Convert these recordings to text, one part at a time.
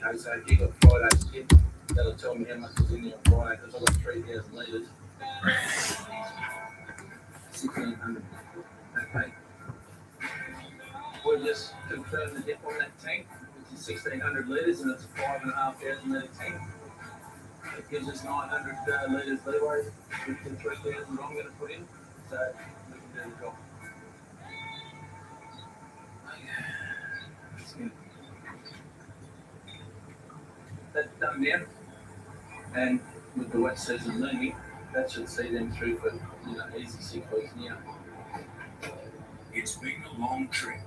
Okay, so if you got Friday's kit, that'll tell me how much is in there on Friday because I've got 3,000 litres. 1,600. Okay. We'll just confirm the dip on that tank, which is 1,600 litres, and it's a 5,500 litre tank. It gives us 900 litres leeway with the 3,000 I'm going to put in, so we can do the job. That's done now, and with the wet season looming, that should see them through for easy 6 weeks now. It's been a long trip,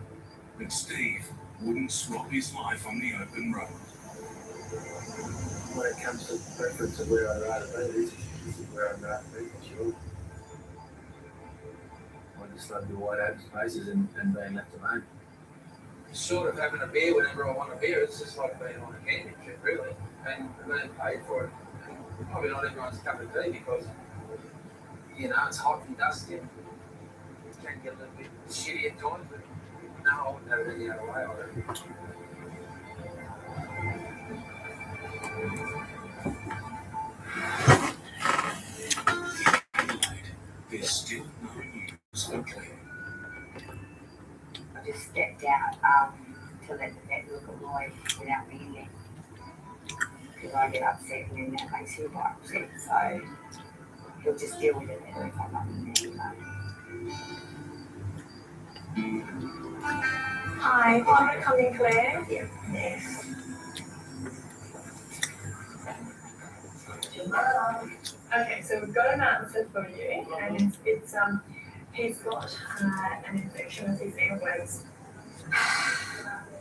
but Steve wouldn't swap his life on the open road. When it comes to preference of where I'd rather be, this is where I'd rather be for sure. I just love the wide open spaces and being left alone. Sort of having a beer whenever I want a beer, it's just like being on a camping trip really, and being paid for it. Probably not everyone's cup of tea because, it's hot and dusty and it can get a little bit shitty at times, but no, I wouldn't have it any other way, I reckon. There's still no news for Claire. I just stepped out to let the vet look at Lloyd without me in there. Because I get upset and then that makes him quite upset. So he'll just deal with it later if I'm not in there. Hi, do you want to come in, Claire? Yeah. Yes. Okay, so we've got an answer for you, and it's he's got an infection with his airways.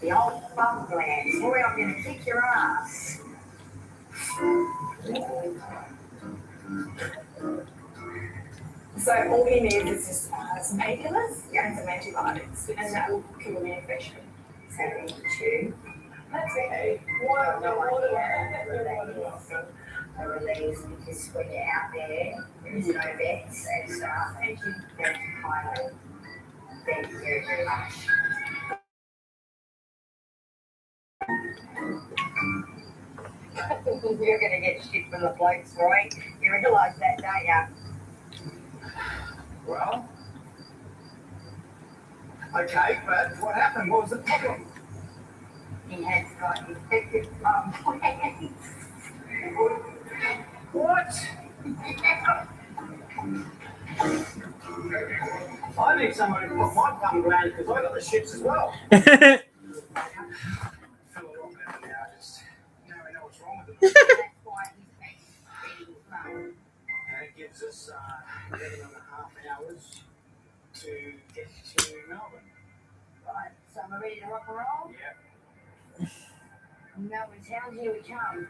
The old bum gland. Boy, I'm going to kick your ass. So all he needs is just some painkillers and some antibiotics, and that will cure the infection. So we chew. That's okay. Water, A release because when you're out there is no vets and stuff. Thank you. Very kindly. Thank you very, very much. You're going to get shit from the blokes, Roy. You realise that, don't you? Well, okay, but what happened? What was the problem? He has got infected bum glands. What? I need somebody to put my bum gland because I got the shits as well. Feel a lot better now. Now we know what's wrong with them. That's why he's feeding his mum. And it gives us 11.5 hours to get to Melbourne. Right, so we're ready to rock and roll? Yeah. Melbourne town, here we come.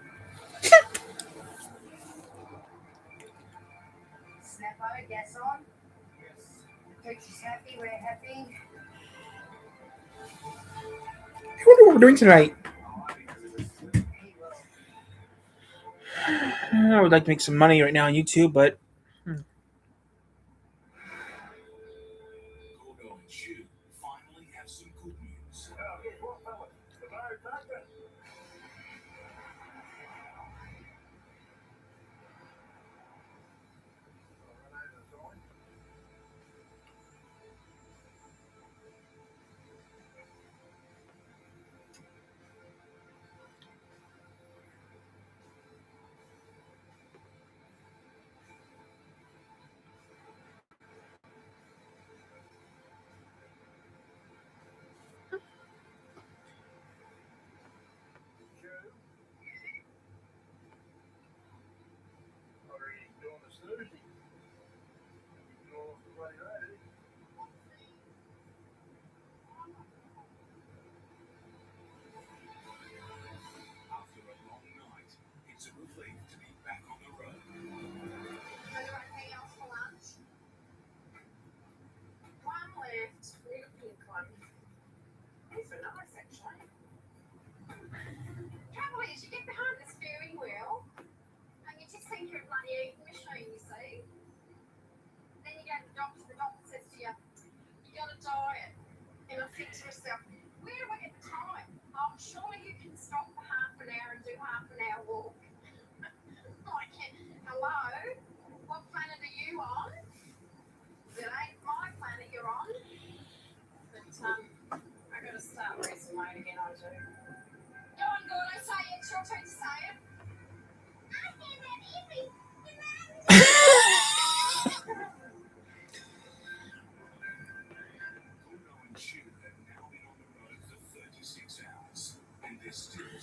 Snappo, gas on. Yes. The coach is happy, we're happy. I wonder what we're doing tonight. He will. I would like to make some money right now on YouTube, but Gordo and Shu finally have some good news.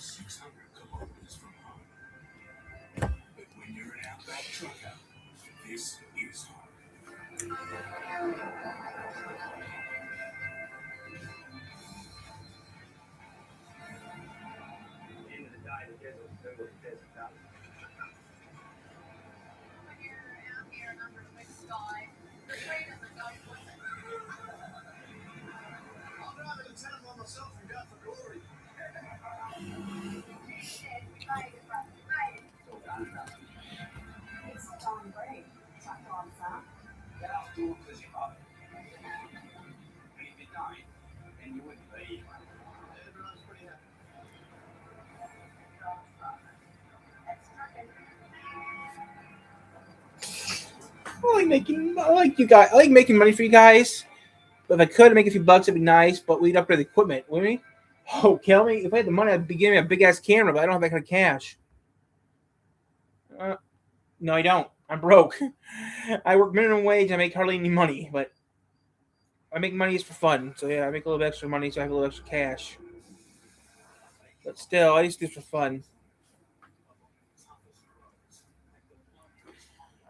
600 kilometers from home. But when you're an outback trucker, this is home. At the end of the day, the desert will do what the desert does. When you're out here under the big sky, the train doesn't go with it. I'm driving a tenant by myself and go for glory. You said we made it, bro. We made it. It's all done and dusted. It's John Green, truck driver. Get out to it because you love it. And if you don't, then you wouldn't be. Everyone's pretty happy. That's trucking. I like you guys. I like making money for you guys. But if I could make a few bucks, it'd be nice. But we'd upgrade the equipment, wouldn't we? Oh, kill me! If I had the money, I'd be giving me a big ass camera, but I don't have that kind of cash. No, I don't. I'm broke. I work minimum wage. I make hardly any money, but I make money just for fun. So yeah, I make a little bit extra money, so I have a little extra cash. But still, I just do it for fun.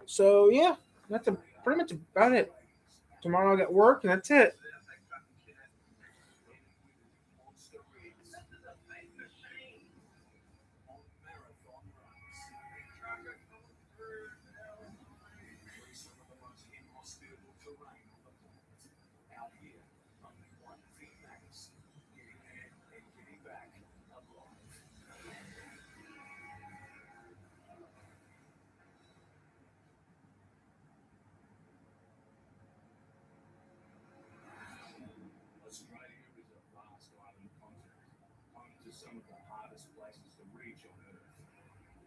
So yeah, that's pretty much about it. Tomorrow I got work, and that's it. Australia is a vast island continent, home to some of the hardest places to reach on Earth.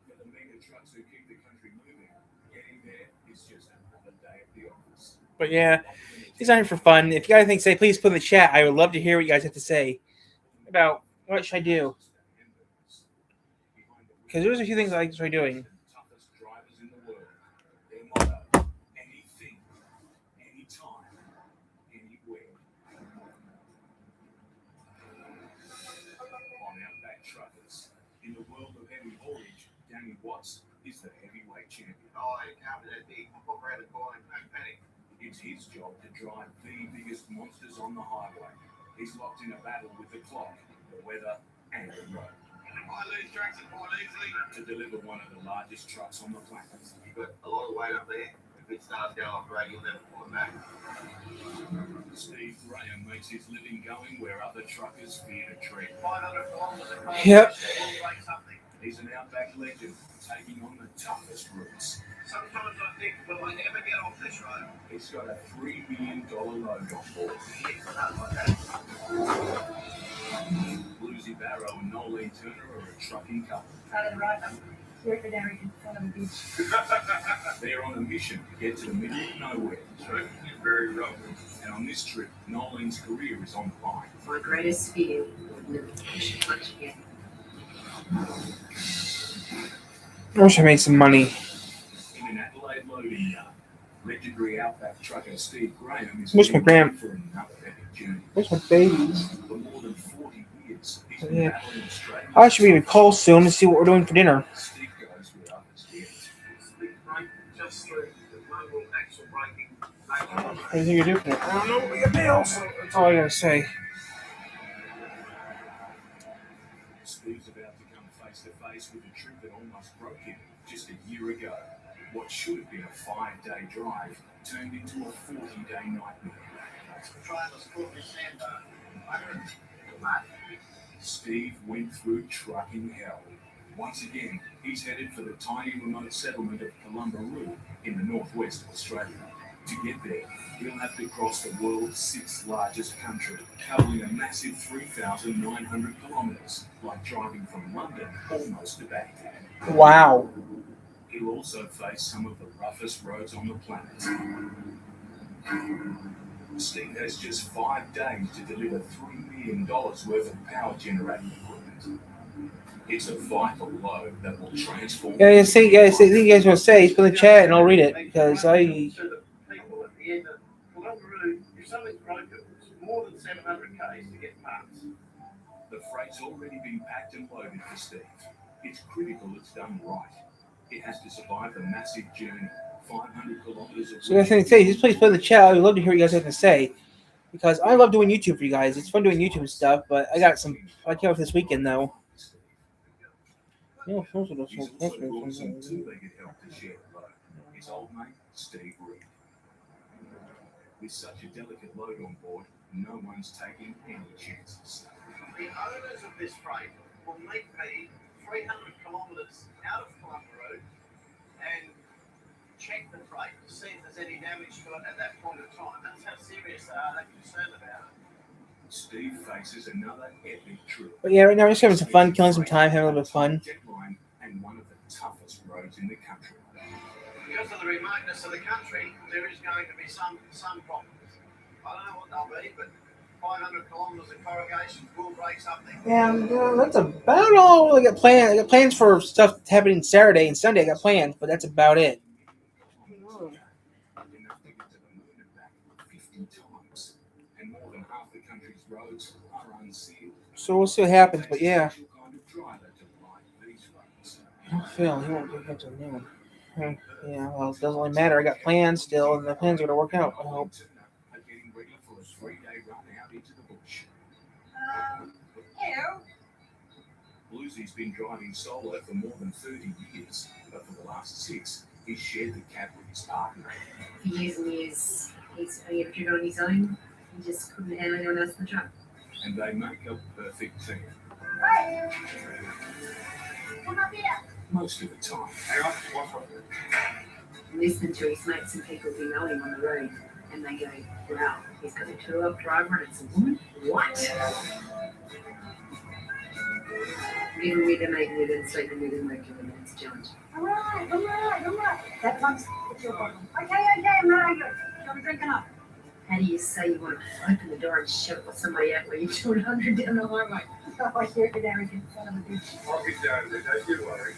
For the mega trucks who keep the country moving, getting there is just another day at the office. But yeah, it's not here for fun. If you got anything to say, please put in the chat. I would love to hear what you guys have to say about what should I do. Because there's a few things I like to try doing. Toughest drivers in the world. Their motto: anything, anytime, anywhere. On Outback Truckers, in the world of heavy haulage, Danny Watts is the heavyweight champion. Oh, you can't be that big. I'll pop around the corner, no panic. It's his job to drive the biggest monsters on the highway. He's locked in a battle with the clock, the weather, and the road I lose tracks and quite easily. to deliver one of the largest trucks on the planet. You've got a lot of weight up there. If it starts going off the road, you'll never pull it back. Steve Graham makes his living going where other truckers fear to tread. 500 kilometres across. Yep. Like something. He's an outback legend, taking on the toughest routes. Sometimes I think, will I ever get off this road? He's got a $3 million load on board. Shit, something like that. Bluesy Barrow and Nolene Turner are a trucking couple. Side of the road, I'm working for Darrington, son of a bitch. They're on a mission to get to the middle of nowhere. True, very wrong. And on this trip, Nolene's career is on the line. My greatest fear would never push much again. I wish I made some money. In an Adelaide loading yard, legendary outback trucker Steve Graham is Where's my gram? for another epic journey. Where's my babies? For more than 40 years, he's been Yeah. battling Australia. I should be in a call soon to see what we're doing for dinner. Steve goes where others get. Speed brake just through the global axle braking. What do you think you're doing? I don't know. We got nails. That's all I gotta say. Steve's about to come face to face with a trip that almost broke him just a year ago. What should have been a 5-day drive turned into a 40-day nightmare. The driver's caught me sandbar. Steve went through trucking hell. Once again, he's headed for the tiny remote settlement of Columbaroo in the northwest of Australia. To get there, he'll have to cross the world's 6th largest country, covering a massive 3,900 kilometres, like driving from London almost to Baghdad. Wow. He'll also face some of the roughest roads on the planet. Steve has just 5 days to deliver $3 million worth of power generating equipment. It's a vital load that will transform. Yeah, you see, guys, anything you guys want to say, put in the chat and I'll read it because So the people at the end of Columbaroo, if something's broken, it's more than 700 k's to get parts. The freight's already been packed and loaded for Steve. It's critical it's done right. It has to survive the massive journey, 500 kilometers of So that's what I say. Just please play the chat. I'd love to hear what you guys have to say because I love doing YouTube for you guys. It's fun doing YouTube and stuff, but I can't wait this weekend though. Yeah, He's also brought some two-legged help to share the load. His old mate, Steve Reed. With such a delicate load on board, no one's taking any chances. The owners of this freight will meet me 300 kilometres out of Columba Road and check the freight to see if there's any damage to it at that point of time. That's how serious they are. They're concerned about it. Steve faces another epic trip. But yeah, right now we're just having some fun, killing some time, having a little bit of fun. Deadline and one of the toughest roads in the country. Because of the remoteness of the country, there is going to be some problems. I don't know what they'll be, but 500 kilometres of corrugation will break something. And that's about all I got planned. I got plans for stuff happening Saturday and Sunday. I got plans, but that's about it. Enough to get to the moon and back 50 times. And more than half the country's roads are unsealed. So we'll see what happens. But yeah, Special kind of driver to line these roads. Phil, he won't get to the noon. Yeah, well, it doesn't really matter. I got plans still, and the plans are going to work out. I hope. Are getting ready for a 3-day run out into the bush. Hello. Bluesy's been driving solo for more than 30 years, but for the last 6, he's shared the cab with his partner. For years and years, he's only ever driven on his own. He just couldn't handle anyone else in the truck. And they make a perfect team. Hey. Come up here. Most of the time. Hang on, what's wrong? Listen to his mates and people who know him on the road, and they go, wow, he's got a two-up driver and it's a woman? What? Even with them, making it and sleeping with him, working with him, it's a challenge. All right. That one's your problem. Okay, I'm right. Got a drink enough. How do you say you want to open the door and shove somebody out when you're 200 down the highway? Oh, you're an arrogant son of a bitch. I'll get down there, don't you worry.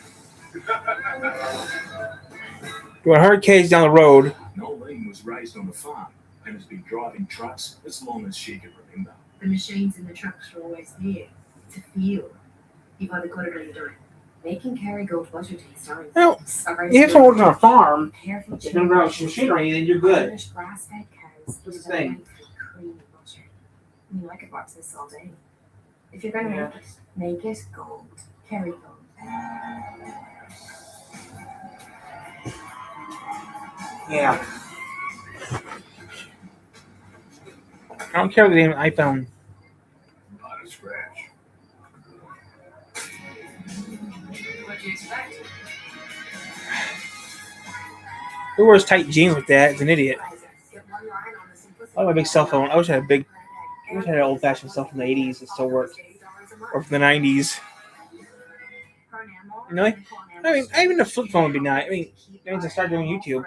Going 100 k's down the road. Nolene was raised on a farm and has been driving trucks as long as she can remember. The machines in the trucks are always there to feel. You've either got it or you don't. They can carry gold butter to your stomach. Well, Sorry. if you're working on a farm, Careful if you're going to grow machinery, then you're good. Irish grass-fed cows That's the is thing. made for cream butter. I mean, I could watch this all day. If you're going to Yeah. make it gold, carry gold. Yeah. I don't care what the damn iPhone. Not a scratch. What'd you expect? Who wears tight jeans like that is an idiot. Get one line on the simplicity. I love my big cell phone. I wish I had a big, I wish I had an old-fashioned cell from the 80s that still worked. Or from the 90s. Really? I mean, even a flip phone would be nice. I mean, that means I start doing YouTube.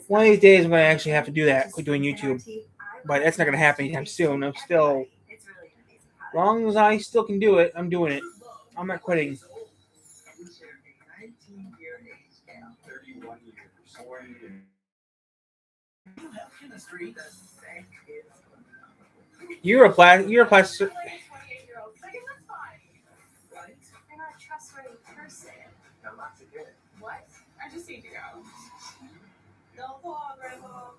One of these days I'm going to actually have to do that, quit doing YouTube. But that's not going to happen anytime soon. I'm still, as long as I still can do it, I'm doing it. I'm not quitting. 19-year age gap, 31 years. You have chemistry that same kids. You're a plastic. 28-year-old. Second, that's fine. Right? You're not a trustworthy person. Now that's a good. What? I just need to go. No vlog, Rebel.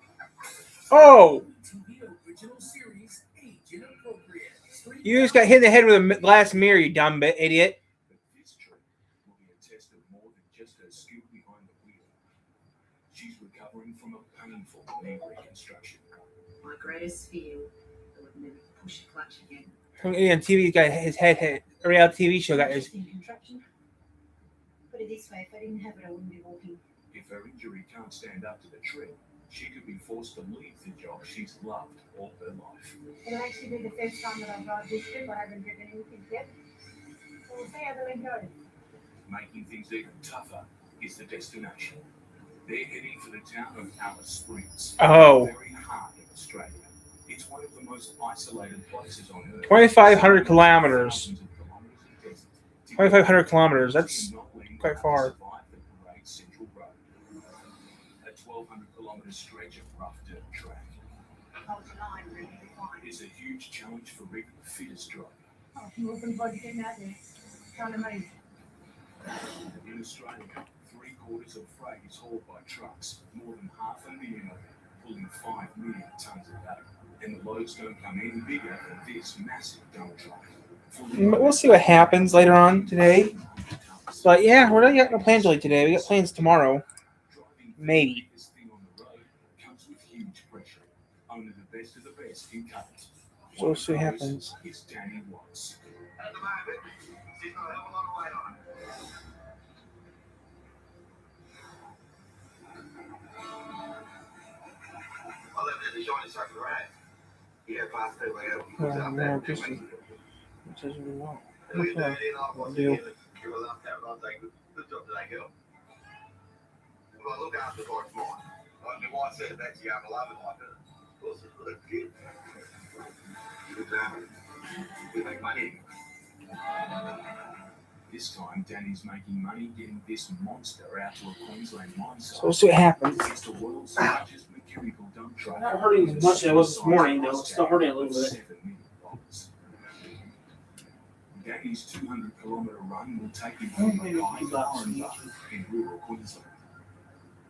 Oh! TV original series, age inappropriate. You just got hit in the head with a glass mirror, you dumb idiot. But this trip will be a test of more than just her skill behind the wheel. She's recovering from a painful knee reconstruction. My greatest fear, I would never push a clutch again. Yeah, TV got his head hit. A reality TV show got his. Contraction. Put it this way, if I didn't have it, I wouldn't be walking. If her injury can't stand up to the trip, she could be forced to leave the job she's loved all her life. It'll actually be the first time that I've driven this trip. I haven't driven anything yet. So we'll see how the week goes. Making things even tougher is the destination. They're heading for the town of Alice Springs. Oh. The very heart of Australia. It's one of the most isolated places on Earth. 2,500 kilometers. Thousands of kilometers of desert. 2,500 kilometers. That's quite far. The Great Central Road. A 1,200-kilometer stretch of rough dirt track. Hold your line, really fine. It's is a huge challenge for even the fittest driver. Oh, you open budget getting out there. Trying to make. In Australia, 3/4 of freight is hauled by trucks, more than 500,000 of them, pulling 5 million tonnes of load. And the loads don't come any bigger than this massive dump truck. We'll see what happens later on today. But yeah, we're not got no plans really today. We got plans tomorrow. Maybe. This thing on the road comes with huge pressure. Only the best of the best can cut it. So we'll see what happens. It's Danny Watts. At the moment, she's got a hell of a lot of weight on it. I lived in the shiny circle around. Yeah, class 2 way out. Yeah, no, just which is really well. Good Okay. job today, girl. Well, look after the boy's mine. Like my wife said, that's you have a loving like it. Of course, it's a little kid. We make money. This time, Danny's making money getting this monster out to a Queensland mine site. So we'll see what happens. It's the world's largest mechanical dump truck. Not hurting as much as I was this morning, though. Still hurting a little bit. $7 million. Danny's 200-kilometre run will take him from Mackay to Oranborough in rural Queensland.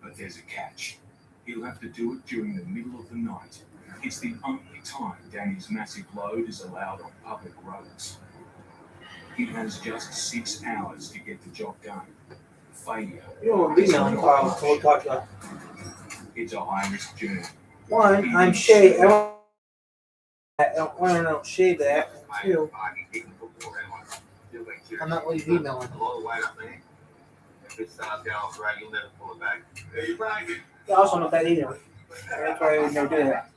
But there's a catch. He'll have to do it during the middle of the night. It's the only time Danny's massive load is allowed on public roads. He has just 6 hours to get the job done. Failure. You don't be emailing Kyle until we talk to It's a high-risk journey. one. I'm Shay. I don't want to know shave that. Two, I'm not really emailing. A lot of weight up there. If it starts going off the road, you'll never pull it back. Yeah, you break it. I also know that either. That's why I would never do that.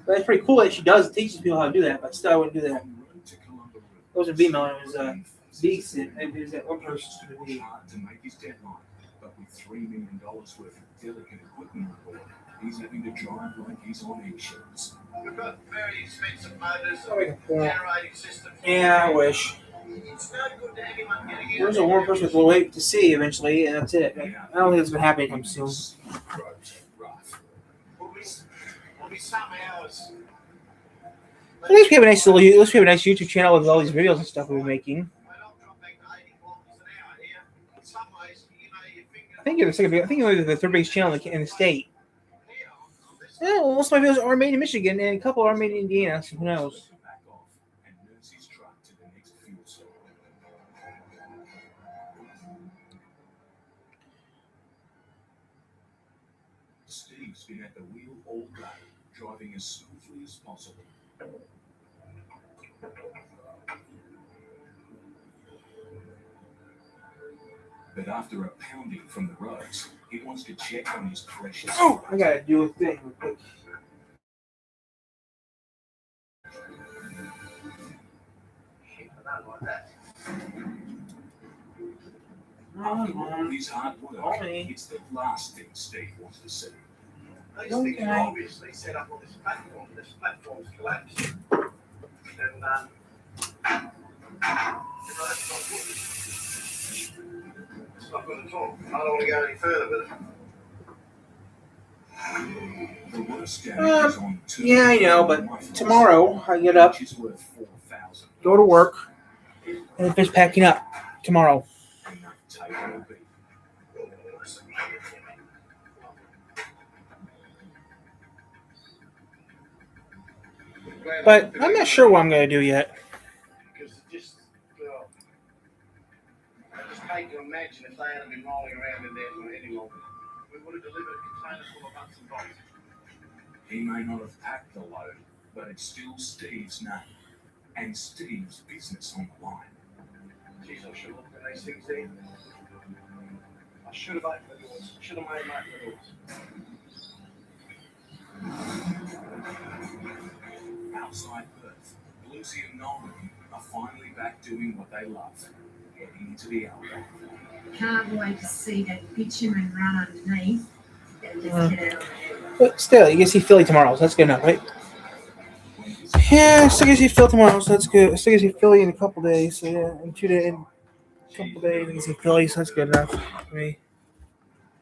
But it's pretty cool that she does teaches people how to do that, but still I wouldn't do that. It wasn't female, it was decent. Maybe it was that one person to be. Hard to make his deadline, but with $3 million worth of delicate equipment on board, he's having to drive like he's on eggshells. We've got very expensive motors, I'll make a point. generating systems. Yeah, I wish. It's no good to anyone getting in. There's a warm person we'll wait to see eventually, and that's it. I don't think it's gonna happen anytime soon. Rough. Will be some hours. At least we have a nice YouTube channel with all these videos and stuff we've been making. I think you're the second. I think you're the third biggest channel in the state. Yeah, well, most of my videos are made in Michigan, and a couple are made in Indiana. So who knows? Back off and nurse his truck to the next fuel stop. Steve's been at the wheel all day, driving as smoothly as possible. But after a pounding from the roads, he wants to check on his precious. Oh, I gotta do a thing real quick. Shit, I don't like that. After all his hard work, Okay. it's the last thing Steve wants to see. These things are obviously set up on this platform. This platform's collapsed. And, that's not good. It's not good at all. I don't want to go any further with it. The worst damage is on two. Yeah, I know, but tomorrow I get up, Which is worth $4,000. go to work, and finish packing up tomorrow. And that take will be. But I'm not sure what I'm gonna do yet. Because it just, well, I just hate to imagine if they hadn't been rolling around in there for any longer. We would have delivered a container full of nuts and bolts. He may not have packed the load, but it's still Steve's name and Steve's business on the line. Jeez, I should have looked at these things then. I should have opened the doors. Should have made them open the doors. Outside Perth, Lucy and Nolan are finally back doing what they love, heading into the outback. Can't wait to see that bitumen run underneath and just get out of there. But still, you can see Philly tomorrow, so that's good enough, right? Yeah, still gonna see Philly tomorrow, so that's good. Still gonna see Philly in a couple days, so yeah, in 2 days, in a couple days, I can see Philly, so that's good enough for me.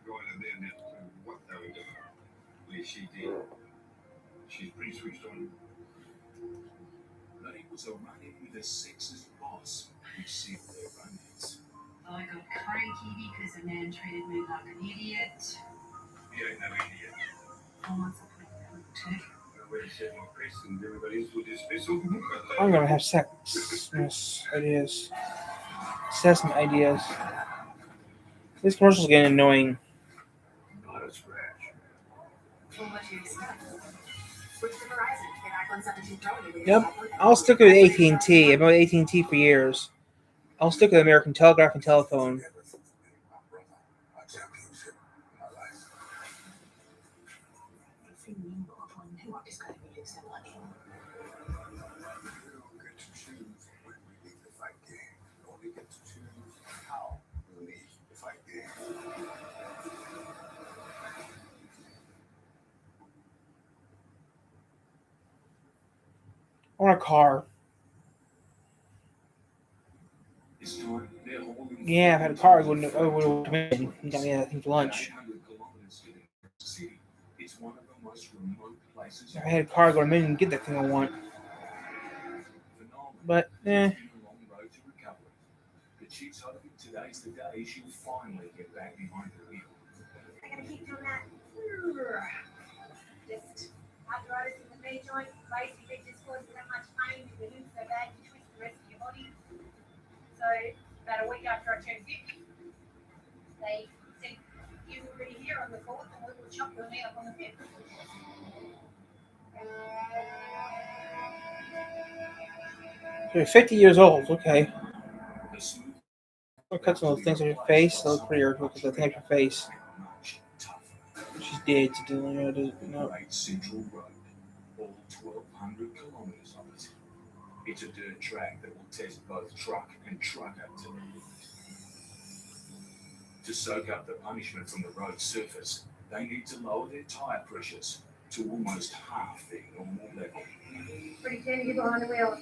Going in there now, what they were doing. Yeah, she did. She's pretty switched on. couples are running with a sexist boss who sealed their romance. I got cranky because a man treated me like an idiot. You ain't no idiot. I want something too. We're setting a precedent. Everybody's for dismissal. I'm gonna have sex ideas. Assessment ideas. This commercial's getting annoying. Not a scratch. Well, what do you expect? Switch to Verizon. Get iPhone 17 Pro with your Yep. iPhone. I'll stick with AT&T. I've been with AT&T for years. I'll stick with American Telegraph and Telephone. I want a car. This time, they're hauling Yeah, I've had a car. I wouldn't have got me that thing for lunch. 800 kilometers to the city. It's one of the most remote places. If I had a car, I'd go to Minden and get that thing I want. Phenomenal. But, It's been a long road to recovery. But she's hoping today's the day she'll finally get back behind the wheel. I'm gonna keep doing that. Just arthritis in the knee joint, basically just causing that much pain in the hips so bad you twist the rest of your body. So about a week after I turned 50, they said, you were already here on the 4th and we will chop your knee up on the 5th. You're 50 years old. Okay. The smooth I'll cut some of those things on your face. They look prettier. Look at the thing on your face. much tougher. She's dead. So no. Great Central Road, all 1,200 kilometers of it. It's a dirt track that will test both truck and trucker to the limit. To soak up the punishment from the road surface, they need to lower their tyre pressures to almost half their normal level. Pretty keen to get behind the wheel.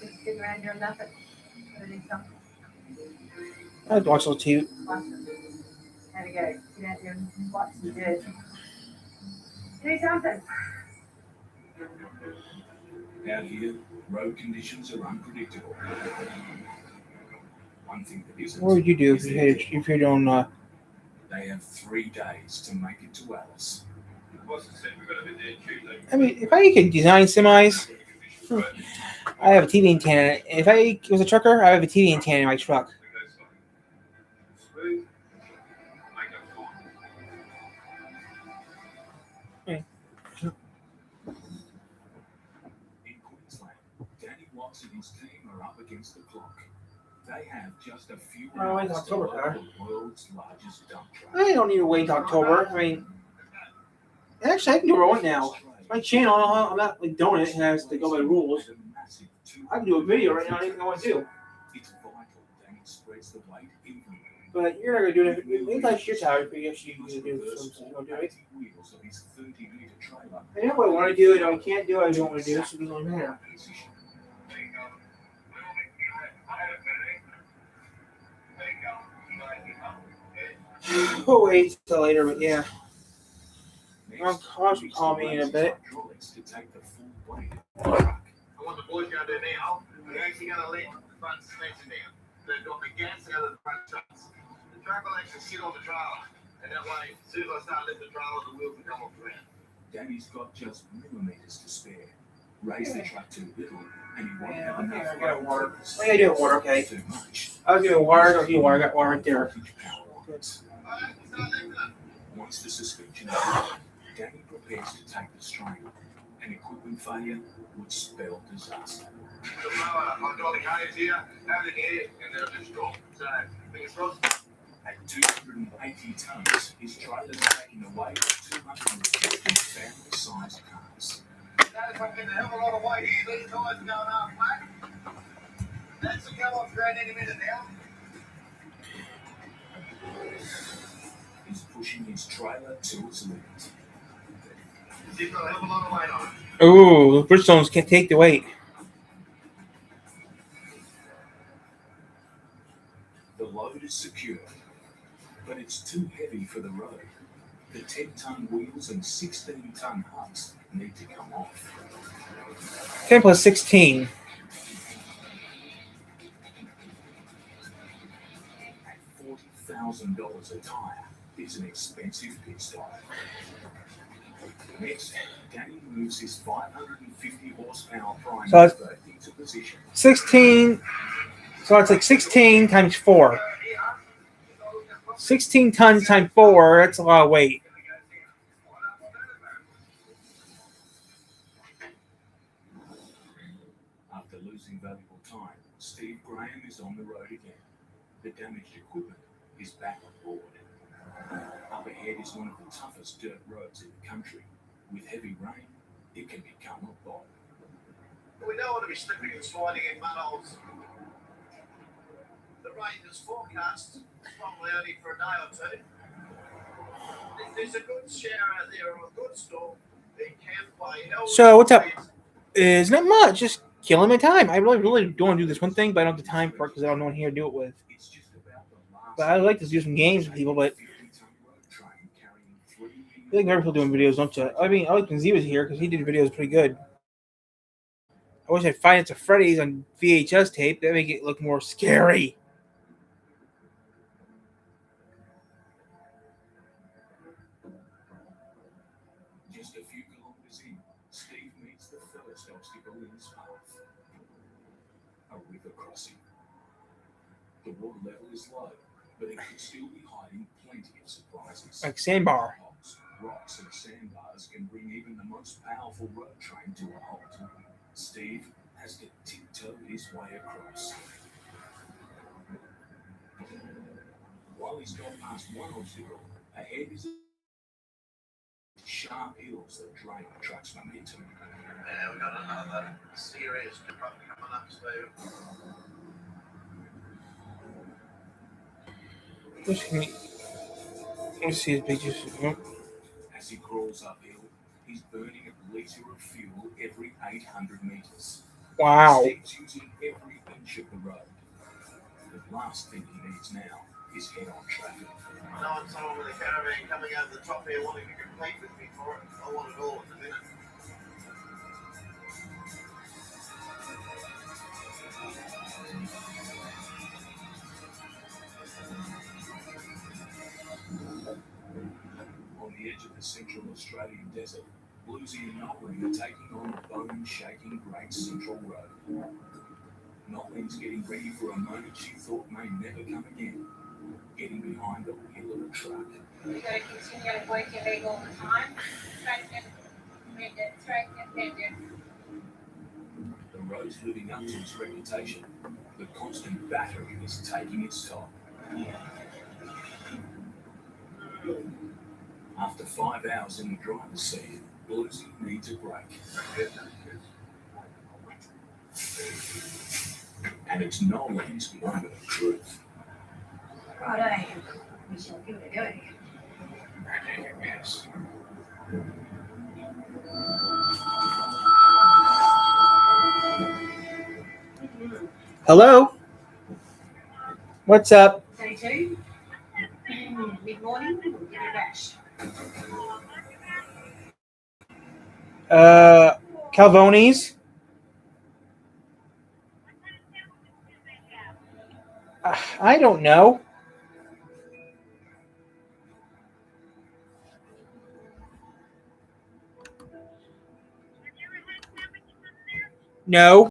Just sitting around doing nothing. But it is something. I'd watch a little too. How to go? Sit out there and watch the dirt. Do something. Out here, road conditions are unpredictable. One thing that isn't. What would you do if is you that had if you don't? They have 3 days to make it to Alice. I mean, if I could design semis, I have a TV antenna. If I was a trucker, I have a TV antenna in my truck. In Queensland, Danny Watts and his team are up against the clock. They have just a few Oh, it's hours to October, load huh? the world's largest dump truck. I don't need to wait until October. I mean, actually, I can do what I want now. My channel, I'm not like doing it. It has to go by rules. I can do a video right now. Anything I want to do. It's vital Danny spreads the weight evenly. But you're not gonna do it. Wait till you're tired. But you actually do something. Don't do it. Wheels of his 30-meter trailer. I know what I want to do. I can't do it. I don't want to do it. So it doesn't really matter. We'll wait till later. But yeah. I'll call me in a bit. To take the full weight of the truck. And what the boys going to do now, they're actually going to let the front suspension down. They've got the gas out of the front trucks. The truck will actually sit on the trailer. And that way, as soon as I start lifting the trailer, the wheels will come off the ground. Danny's got just millimeters to spare. Raise the truck too little, and he won't have I enough got water. weight. I do have water. Okay. Too much. I was doing water. I do water. I got water right there. Power lines. All right, we'll start lifting it. Once the suspension is on, Danny prepares to take the strain. An equipment failure would spell disaster. The blower, hydraulic hose here, have it here, and they'll just drop. So, fingers crossed. At 280 tons, his trailer is taking away 250 family-sized cars. That's fucking a hell of a lot of weight here. These guys are going half flat. That's the come off ground any minute now. He's pushing his trailer to its limit. You've got a hell of a lot of weight on it. Ooh, the Bridgestones can't take the weight. The load is secure, but it's too heavy for the road. The 10-ton wheels and 16-ton hubs need to come off. 10 plus 16. $1,000 a tyre is an expensive pit stop. Next, Danny moves his 550 horsepower prime So it's- motor into position. 16. So it's like 16 times 4. 16 tons times 4. That's a lot of weight. After losing valuable time, Steve Graham is on the road again. The damaged equipment is back on board. Up ahead is one of the toughest dirt roads in the country. With heavy rain, it can become a bog. We don't want to be slipping and sliding in mudholes. The rain is forecast, probably only for a day or two. If there's a good shower out there or a good storm, it can play. So, what's up? Is not much. Just killing my time. I really don't want to do this one thing, but I don't have the time for it because I don't know anyone here to do it with. It's just about the last But I like to do some games with people, but 50-ton road train carrying 3 I like people doing videos, don't you? I mean, I like when Z was here because he did videos pretty good. I wish I had Five Nights at Freddy's on VHS tape. That make it look more scary. Just a few kilometers in, Steve meets the first obstacle in his path. A river crossing. The water level is low, but it could still be hiding plenty of surprises. Like sandbar. Potholes, rocks and sandbars can bring even the most powerful road train to a halt. Steve has to tiptoe his way across. While he's got past one obstacle, ahead is sharp hills that drain the truck's momentum. Yeah, we've got another serious truck coming up, Steve. Let's see his pictures. As he crawls uphill, he's burning a litre of fuel every 800 metres. Wow. Steve's using every inch of the road. The last thing he needs now is head-on traffic. No one's someone with a caravan coming over the top here wanting to compete with me for it. I want it all in a minute. On the edge of the central Australian desert, Bluesy and Notley are taking on the bone-shaking Great Central Road. Notley's getting ready for a moment she thought may never come again, getting behind the wheel of a truck. You gotta continue to work your leg all the time. Straighten it, bend it, straighten it, bend it. The road's living up to its reputation. The constant battering is taking its toll. After 5 hours in the driver's seat, Bluesy needs a break. And it's Nolan's moment of truth. Righto, we shall give it a go. Yes. Hello? What's up? Day 2. Mid-morning, we'll give it a bash. Calvonis? I don't know. No.